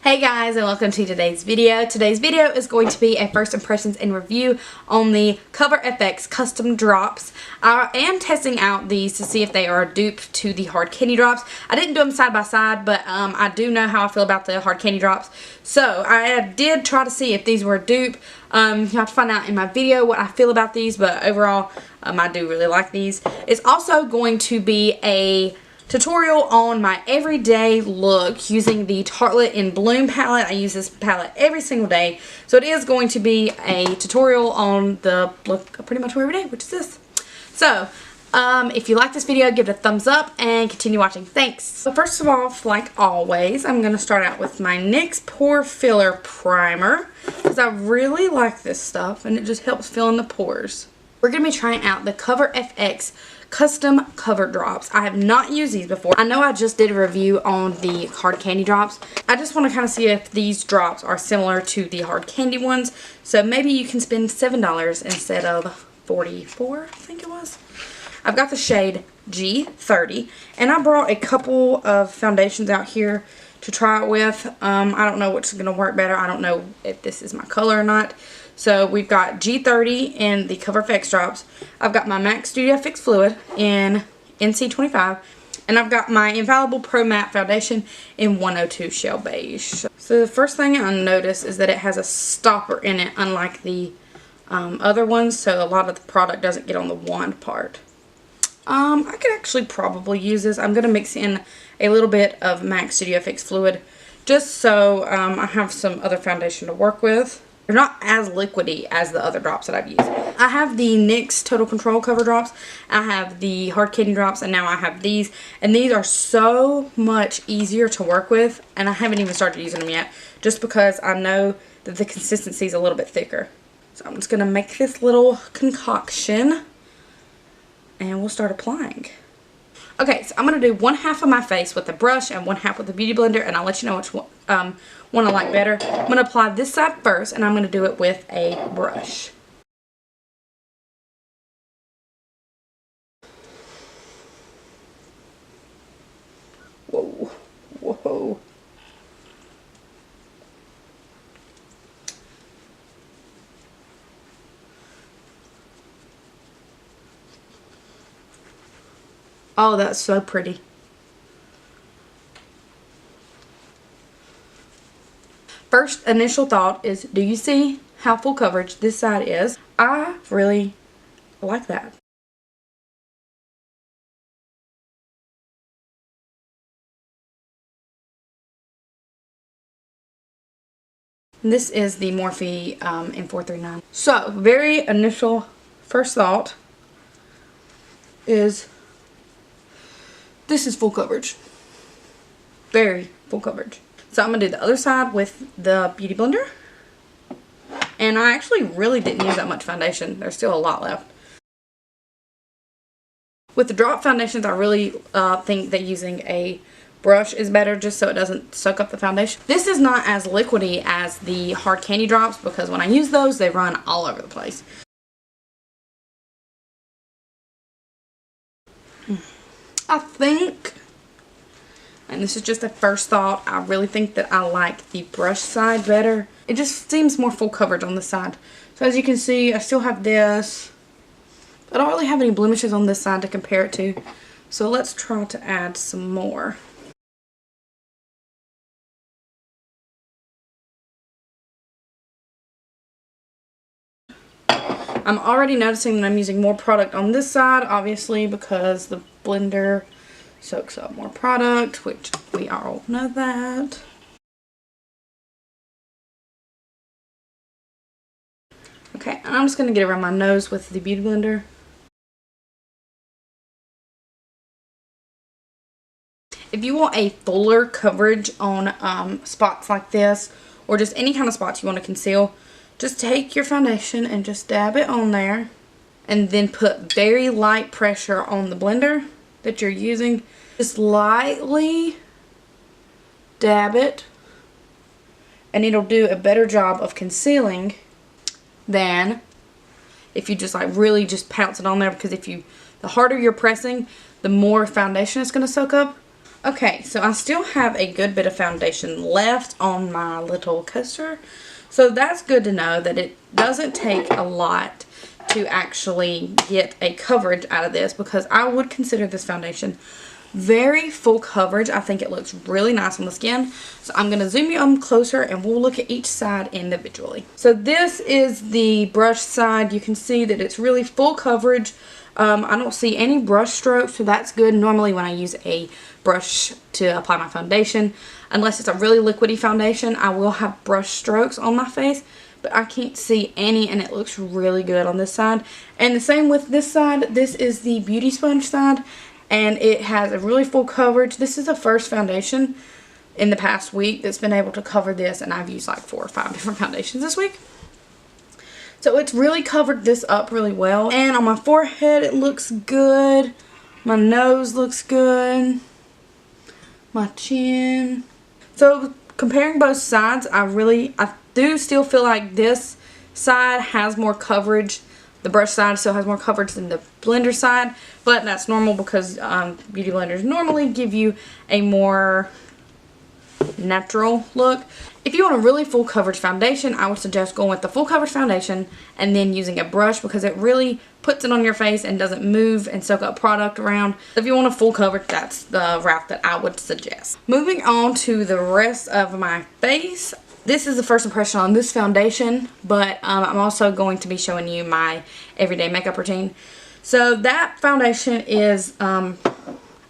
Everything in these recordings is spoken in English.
Hey guys, and welcome to today's video. Today's video is going to be a first impressions and review on the Cover FX custom drops. I am testing out these to see if they are a dupe to the hard candy drops. I didn't do them side by side, but I do know how I feel about the hard candy drops. So I did try to see if these were a dupe. You have to find out in my video what I feel about these, but overall I do really like these. It's also going to be a tutorial on my everyday look using the Tartelette in Bloom palette. I use this palette every single day, so it is going to be a tutorial on the look pretty much every day, which is this. So if you like this video, give it a thumbs up and continue watching. Thanks. So first of all, like always, I'm going to start out with my NYX Pore Filler Primer because I really like this stuff and it just helps fill in the pores. We're going to be trying out the Cover FX custom cover drops. I have not used these before. I know I just did a review on the hard candy drops. I just want to kind of see if these drops are similar to the hard candy ones. So maybe you can spend $7 instead of $44, I think it was. I've got the shade G30 and I brought a couple of foundations out here to try it with. I don't know which is going to work better. I don't know if this is my color or not. So we've got G30 in the Cover FX drops. I've got my MAC Studio Fix Fluid in NC25. And I've got my Infallible Pro Matte Foundation in 102 Shell Beige. So the first thing I notice is that it has a stopper in it, unlike the other ones. So a lot of the product doesn't get on the wand part. I could actually probably use this. I'm going to mix in a little bit of MAC Studio Fix Fluid just so I have some other foundation to work with. They're not as liquidy as the other drops that I've used. I have the NYX Total Control cover drops. I have the hard candy drops, and now I have these. And these are so much easier to work with. And I haven't even started using them yet, just because I know that the consistency is a little bit thicker. So I'm just going to make this little concoction, and we'll start applying. Okay, so I'm going to do one half of my face with the brush and one half with the Beauty Blender, and I'll let you know which one I like better. I'm going to apply this side first, and I'm going to do it with a brush. Whoa, whoa. Oh, that's so pretty. First initial thought is, do you see how full coverage this side is? I really like that. This is the Morphe M439. So, very initial first thought is this is full coverage. Very full coverage. So I'm going to do the other side with the Beauty Blender. And I actually really didn't use that much foundation. There's still a lot left. With the drop foundations, I really think that using a brush is better just so it doesn't soak up the foundation. This is not as liquidy as the hard candy drops because when I use those, they run all over the place. I think, and this is just a first thought, I really think that I like the brush side better. It just seems more full coverage on this side. So as you can see, I still have this. I don't really have any blemishes on this side to compare it to. So let's try to add some more. I'm already noticing that I'm using more product on this side, obviously, because the blender soaks up more product, which we all know that. Okay, and I'm just going to get around my nose with the Beauty Blender. If you want a fuller coverage on spots like this, or just any kind of spots you want to conceal, just take your foundation and just dab it on there, and then put very light pressure on the blender that you're using. Just lightly dab it, and it'll do a better job of concealing than if you just like really just pounce it on there, because if you, the harder you're pressing, the more foundation it's going to soak up. Okay, so I still have a good bit of foundation left on my little coaster. So that's good to know that it doesn't take a lot to actually get a coverage out of this, because I would consider this foundation very full coverage. I think it looks really nice on the skin. So I'm going to zoom you in closer and we'll look at each side individually. So this is the brush side. You can see that it's really full coverage. I don't see any brush strokes, so that's good. Normally when I use a brush to apply my foundation, unless it's a really liquidy foundation, I will have brush strokes on my face, but I can't see any, and it looks really good on this side. And the same with this side. This is the beauty sponge side, and it has a really full coverage. This is the first foundation in the past week that's been able to cover this, and I've used like 4 or 5 different foundations this week. So it's really covered this up really well. And on my forehead it looks good. My nose looks good. My chin. So comparing both sides, I do still feel like this side has more coverage. The brush side still has more coverage than the blender side. But that's normal because beauty blenders normally give you a more natural look. If you want a really full coverage foundation, I would suggest going with the full coverage foundation and then using a brush, because it really puts it on your face and doesn't move and soak up product around. If you want a full coverage, that's the route that I would suggest. Moving on to the rest of my face. This is the first impression on this foundation, but I'm also going to be showing you my everyday makeup routine. So that foundation is A+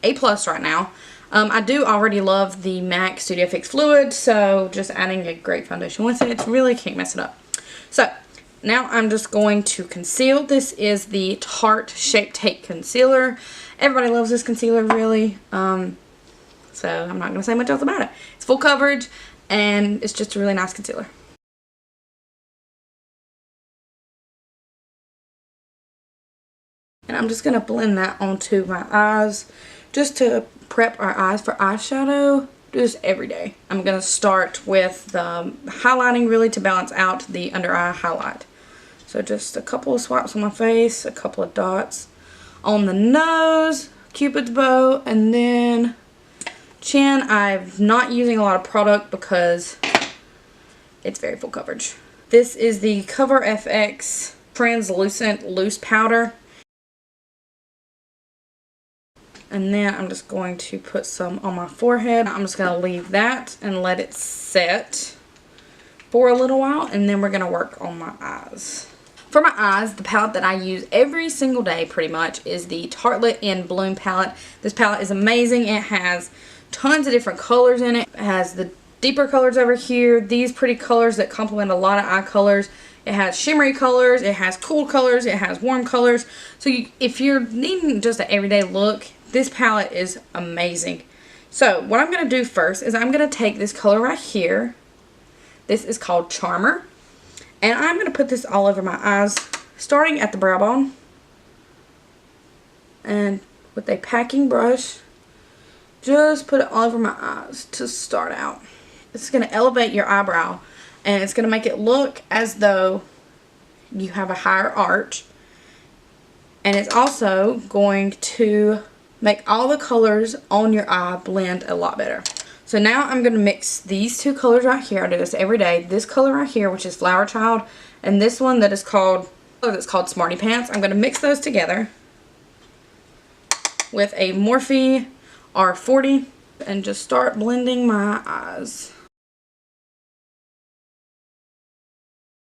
right now. I do already love the MAC Studio Fix Fluid, so just adding a great foundation with it, really can't mess it up. So now I'm just going to conceal. This is the Tarte Shape Tape Concealer. Everybody loves this concealer, really. So I'm not going to say much else about it. It's full coverage, and it's just a really nice concealer. And I'm just going to blend that onto my eyes just to prep our eyes for eyeshadow. Do this every day. I'm going to start with the highlighting, really, to balance out the under eye highlight. So just a couple of swipes on my face, a couple of dots on the nose, Cupid's bow, and then chin. I'm not using a lot of product because it's very full coverage. This is the Cover FX Translucent Loose Powder. And then I'm just going to put some on my forehead. I'm just going to leave that and let it set for a little while. And then we're going to work on my eyes. For my eyes, the palette that I use every single day pretty much is the Tartelette in Bloom palette. This palette is amazing. It has tons of different colors in it. It has the deeper colors over here. These pretty colors that complement a lot of eye colors. It has shimmery colors. It has cool colors. It has warm colors. So if you're needing just an everyday look, this palette is amazing. So what I'm going to do first is I'm going to take this color right here. This is called Charmer. And I'm going to put this all over my eyes, starting at the brow bone. And with a packing brush, just put it all over my eyes to start out. It's going to elevate your eyebrow, and it's going to make it look as though you have a higher arch. And it's also going to make all the colors on your eye blend a lot better. So now I'm going to mix these two colors right here. I do this every day. This color right here, which is Flower Child, and this one that is called Smarty Pants. I'm going to mix those together with a Morphe R40 and just start blending my eyes.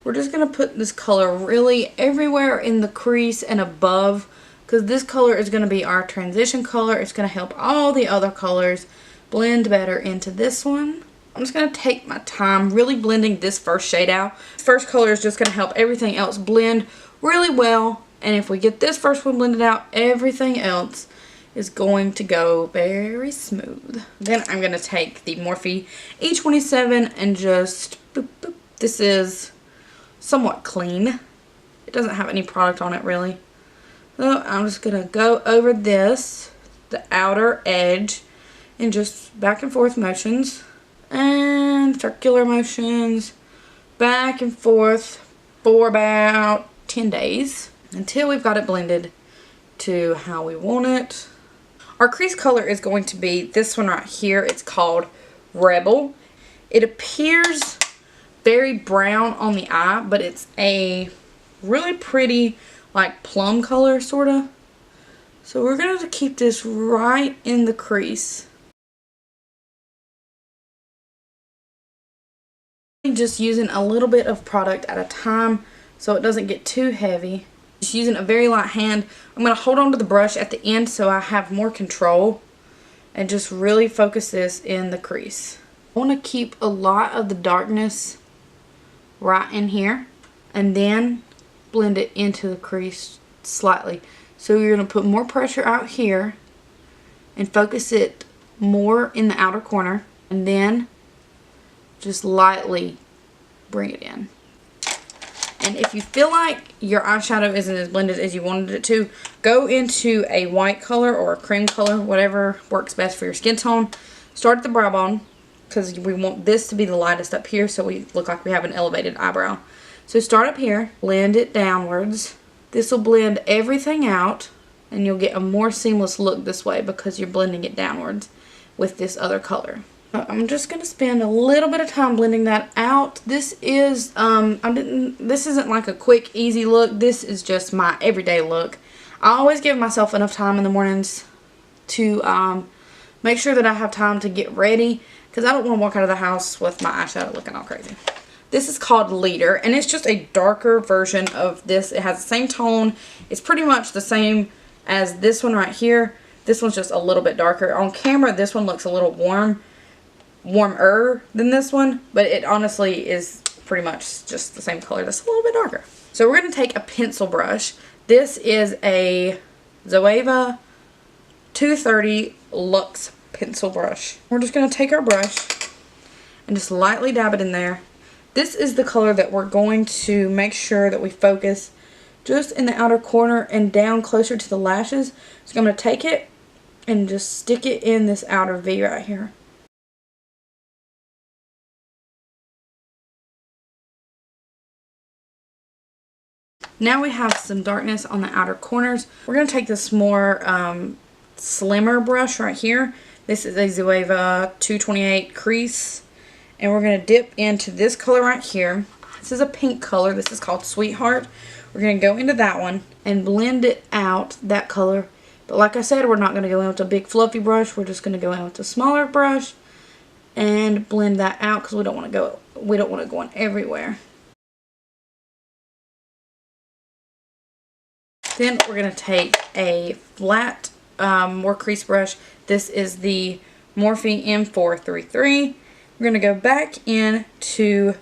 We're just going to put this color really everywhere in the crease and above, because this color is going to be our transition color. It's going to help all the other colors blend better into this one. I'm just going to take my time really blending this first shade out. First color is just going to help everything else blend really well. And if we get this first one blended out, everything else is going to go very smooth. Then I'm going to take the Morphe E27 and just boop, boop. This is somewhat clean. It doesn't have any product on it really. So I'm just going to go over this, the outer edge, and just back and forth motions and circular motions back and forth for about 10 days until we've got it blended to how we want it. Our crease color is going to be this one right here. It's called Rebel. It appears very brown on the eye, but it's a really pretty like plum color sort of. So we're going to keep this right in the crease. Just using a little bit of product at a time so it doesn't get too heavy. Just using a very light hand. I'm going to hold on to the brush at the end so I have more control and just really focus this in the crease. I want to keep a lot of the darkness right in here and then blend it into the crease slightly. So you're going to put more pressure out here and focus it more in the outer corner and then just lightly bring it in. And if you feel like your eyeshadow isn't as blended as you wanted it to, go into a white color or a cream color, whatever works best for your skin tone. Start at the brow bone because we want this to be the lightest up here so we look like we have an elevated eyebrow. So start up here, blend it downwards. This will blend everything out and you'll get a more seamless look this way because you're blending it downwards with this other color. I'm just going to spend a little bit of time blending that out. This is, this isn't like a quick, easy look. This is just my everyday look. I always give myself enough time in the mornings to make sure that I have time to get ready because I don't want to walk out of the house with my eyeshadow looking all crazy. This is called Leader and it's just a darker version of this. It has the same tone. It's pretty much the same as this one right here. This one's just a little bit darker. On camera, this one looks a little warmer than this one, but it honestly is pretty much just the same color, just a little bit darker. So we're going to take a pencil brush. This is a Zoeva 230 Luxe pencil brush. We're just going to take our brush and just lightly dab it in there. This is the color that we're going to make sure that we focus just in the outer corner and down closer to the lashes. So I'm going to take it and just stick it in this outer V right here. Now we have some darkness on the outer corners. We're going to take this more slimmer brush right here. This is a Zoeva 228 crease. And we're going to dip into this color right here. This is a pink color. This is called Sweetheart. We're going to go into that one and blend it out, that color. But like I said, we're not going to go in with a big fluffy brush. We're just going to go in with a smaller brush and blend that out because we don't want to go in everywhere. Then we're going to take a flat, more crease brush. This is the Morphe M433. We're going to go back into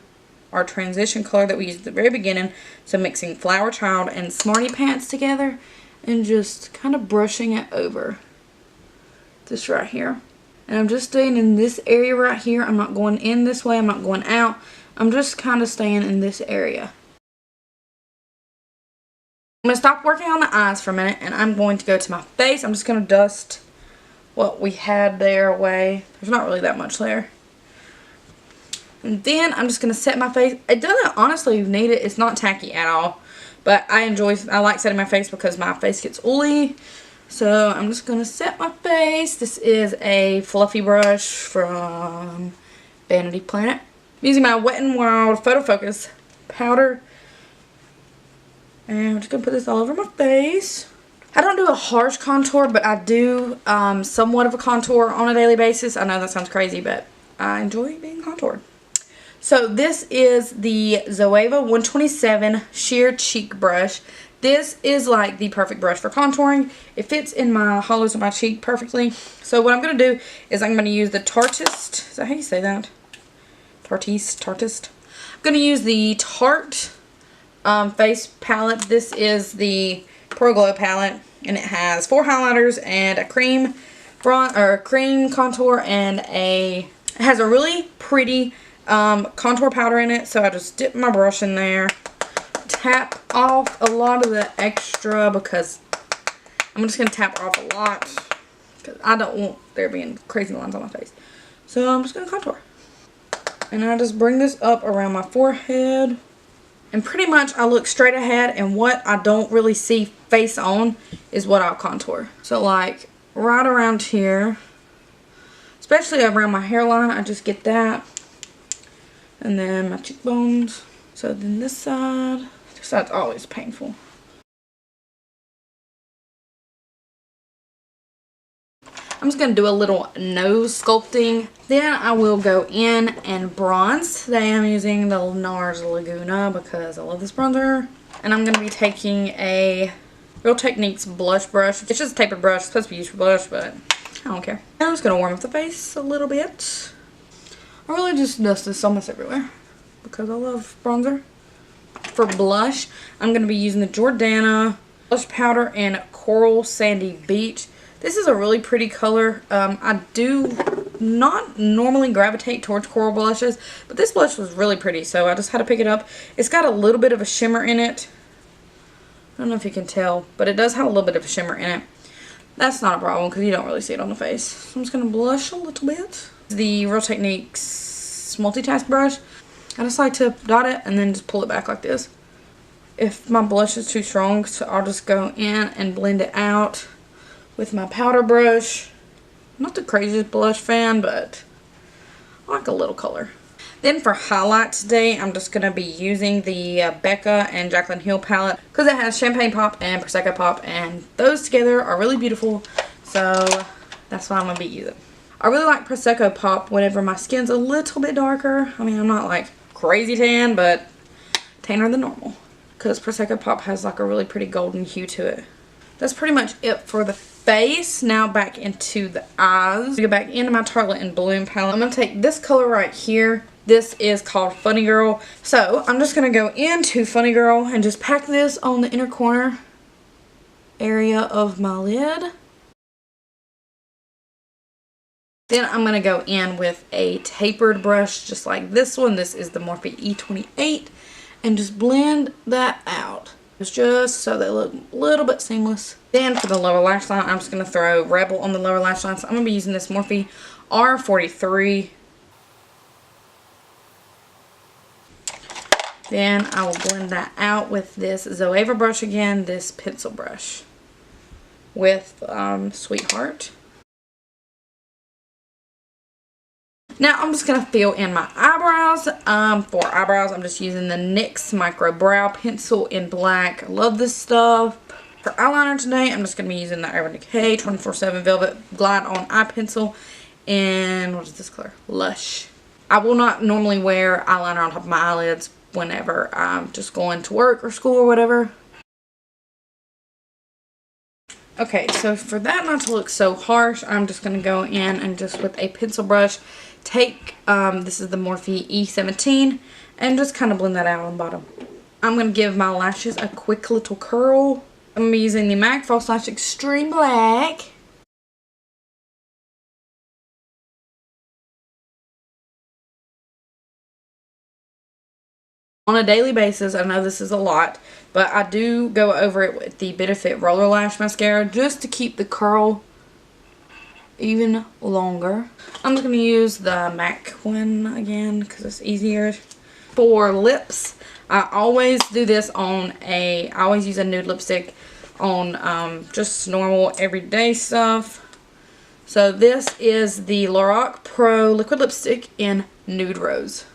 our transition color that we used at the very beginning. So mixing Flower Child and Smarty Pants together and just kind of brushing it over. This right here. And I'm just staying in this area right here. I'm not going in this way. I'm not going out. I'm just kind of staying in this area. I'm going to stop working on the eyes for a minute and I'm going to go to my face. I'm just going to dust what we had there away. There's not really that much there. And then I'm just going to set my face. It doesn't honestly need it. It's not tacky at all. But I like setting my face because my face gets oily. So I'm just going to set my face. This is a fluffy brush from Vanity Planet. I'm using my Wet n Wild Photo Focus powder. And I'm just going to put this all over my face. I don't do a harsh contour, but I do somewhat of a contour on a daily basis. I know that sounds crazy, but I enjoy being contoured. So this is the Zoeva 127 Sheer Cheek Brush. This is like the perfect brush for contouring. It fits in my hollows of my cheek perfectly. So what I'm going to do is I'm going to use the Tartist. Is that how you say that? Tartist. I'm going to use the Tarte face palette. This is the Pro Glow palette, and it has 4 highlighters and a cream contour and it has a really pretty contour powder in it. So I just dip my brush in there, tap off a lot of the extra because I'm just going to tap off a lot because I don't want there being crazy lines on my face. So I'm just going to contour. And I just bring this up around my forehead. And pretty much I look straight ahead, and what I don't really see face on is what I'll contour. So like right around here, especially around my hairline. I just get that. And then my cheekbones. So then this side's always painful. I'm just going to do a little nose sculpting. Then I will go in and bronze. Today I'm using the NARS Laguna because I love this bronzer. And I'm going to be taking a Real Techniques blush brush. It's just a tapered brush. It's supposed to be used for blush, but I don't care. And I'm just going to warm up the face a little bit. I really just dust this almost everywhere because I love bronzer. For blush, I'm going to be using the Jordana blush powder in Coral Sandy Beach. This is a really pretty color. I do not normally gravitate towards coral blushes, but this blush was really pretty, so I just had to pick it up. It's got a little bit of a shimmer in it. I don't know if you can tell, but it does have a little bit of a shimmer in it. That's not a problem because you don't really see it on the face. So I'm just going to blush a little bit. The Real Techniques multitask brush. I just like to dot it and then just pull it back like this. If my blush is too strong, so I'll just go in and blend it out with my powder brush. Not the craziest blush fan, but I like a little color. Then for highlight today, I'm just going to be using the Becca and Jaclyn Hill palette because it has Champagne Pop and Prosecco Pop, and those together are really beautiful, so that's what I'm going to be using. I really like Prosecco Pop whenever my skin's a little bit darker. I mean, I'm not like crazy tan, but tanner than normal because Prosecco Pop has like a really pretty golden hue to it. That's pretty much it for the face. Now back into the eyes. Go back into my Tartelette in Bloom palette. I'm going to take this color right here. This is called Funny Girl. So I'm just going to go into Funny Girl and just pack this on the inner corner area of my lid. Then I'm going to go in with a tapered brush just like this one. This is the Morphe E28. And just blend that out. Just so they look a little bit seamless. Then for the lower lash line, I'm just going to throw Rebel on the lower lash line. So I'm going to be using this Morphe R43. Then I will blend that out with this Zoeva brush again, this pencil brush with Sweetheart. Now I'm just going to fill in my eyebrows. For eyebrows, I'm just using the NYX Micro Brow Pencil in black. I love this stuff. For eyeliner today, I'm just going to be using the Urban Decay 24/7 Velvet Glide On Eye Pencil in, what is this color? Lush. I will not normally wear eyeliner on top of my eyelids whenever I'm just going to work or school or whatever. Okay, so for that not to look so harsh, I'm just going to go in and just with a pencil brush take, this is the Morphe E17, and just kind of blend that out on the bottom. I'm going to give my lashes a quick little curl. I'm going to be using the MAC False Lash Extreme Black. On a daily basis, I know this is a lot, but I do go over it with the Benefit Roller Lash Mascara just to keep the curl even longer. I'm just going to use the MAC one again because it's easier. For lips, I always do this on I always use a nude lipstick on just normal everyday stuff. So this is the Lorac Pro Liquid Lipstick in Nude Rose.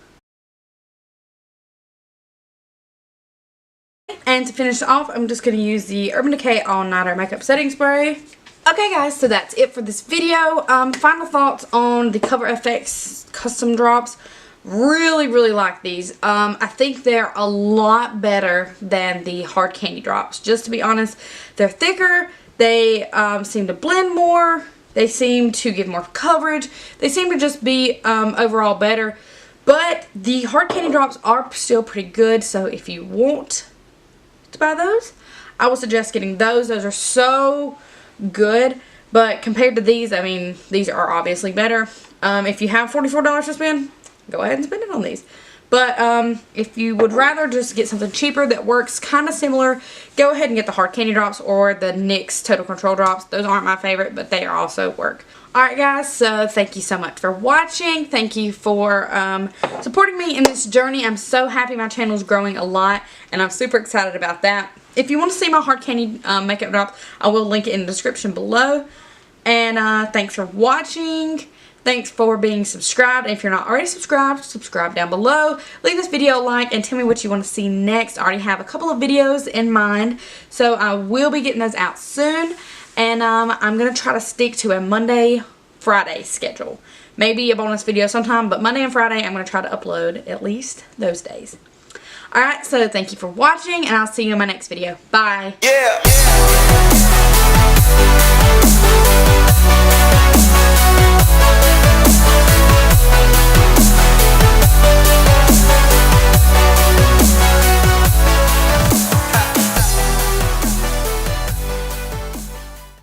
And to finish off, I'm just going to use the Urban Decay All Nighter Makeup Setting Spray. Okay guys, so that's it for this video. Final thoughts on the Cover FX custom drops. Really, really like these. I think they're a lot better than the hard candy drops. Just to be honest, they're thicker. They seem to blend more. They seem to give more coverage. They seem to just be overall better. But the hard candy drops are still pretty good. So if you want to buy those, I would suggest getting those. Those are so good, but compared to these, I mean, these are obviously better. If you have $44 to spend, go ahead and spend it on these. But if you would rather just get something cheaper that works kind of similar, go ahead and get the hard candy drops or the NYX Total Control drops. Those aren't my favorite, but they also work. Alright guys, so thank you so much for watching. Thank you for supporting me in this journey. I'm so happy my channel is growing a lot, and I'm super excited about that. If you want to see my hard candy makeup drops, I will link it in the description below. And thanks for watching. Thanks for being subscribed. And if you're not already subscribed, subscribe down below. Leave this video a like and tell me what you want to see next. I already have a couple of videos in mind, so I will be getting those out soon. And I'm going to try to stick to a Monday, Friday schedule. Maybe a bonus video sometime, but Monday and Friday I'm going to try to upload at least those days. Alright, so thank you for watching, and I'll see you in my next video. Bye. Yeah.